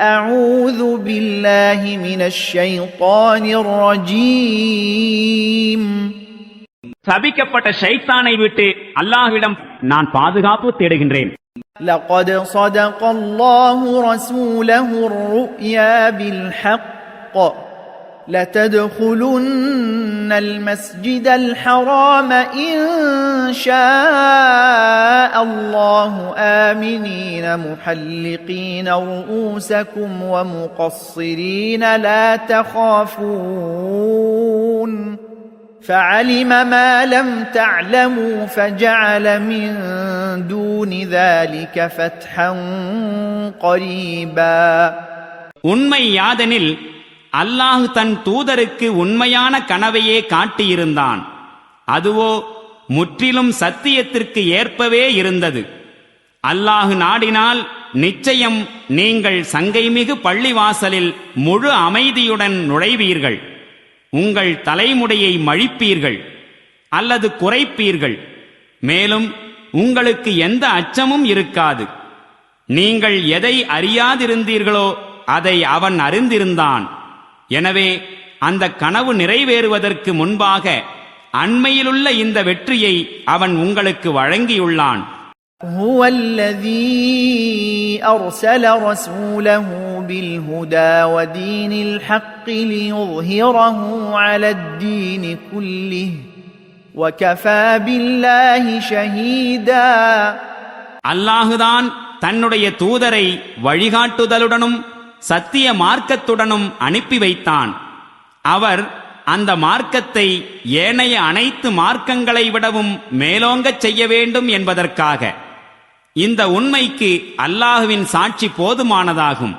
أعوذ بالله من الشيطان الرجيم. சபிக்கப்பட்ட ஷைத்தானை விட்டு அல்லாஹ்விடம் நான் பாதுகாப்பு தேடுகின்றேன். لقد صدق الله رسوله الرؤيا بالحق لتدخلن المسجد الحرام إن شاء الله آمنين محلقين رؤوسكم ومقصرين لا تخافون فعلم ما لم تعلموا فجعل من دون ذلك فتحا قريبا. உண்மை யாதெனில் அல்லாஹ் தன் தூதருக்கு உண்மையான கனவையே காட்டியிருந்தான். அதுவோ முற்றிலும் சத்தியத்திற்கு ஏற்பவே இருந்தது. அல்லாஹ் நாடினால் நிச்சயம் நீங்கள் சங்கைமிகு பள்ளிவாசலில் முழு அமைதியுடன் நுழைவீர்கள். உங்கள் தலைமுடியை மழிப்பீர்கள் அல்லது குறைப்பீர்கள். மேலும் உங்களுக்கு எந்த அச்சமும் இருக்காது. நீங்கள் எதை அறியாதிருந்தீர்களோ அதை அவன் அறிந்திருந்தான். எனவே அந்த கனவு நிறைவேறுவதற்கு முன்பாக அண்மையிலுள்ள இந்த வெற்றியை அவன் உங்களுக்கு வழங்கியுள்ளான். هو الذي أرسل رسوله بالهدى ودين الحق ليظهره على الدين كله وكفى بالله شهيدا. அல்லாஹுதான் தன்னுடைய தூதரை வழிகாட்டுதலுடனும் சத்திய மார்க்கத்துடனும் அனுப்பி வைத்தான். அவர் அந்த மார்க்கத்தை ஏனைய அனைத்து மார்க்கங்களை விடவும் மேலோங்கச் செய்ய வேண்டும் என்பதற்காக. இந்த உண்மைக்கு அல்லாஹுவின் சாட்சி போதுமானதாகும்.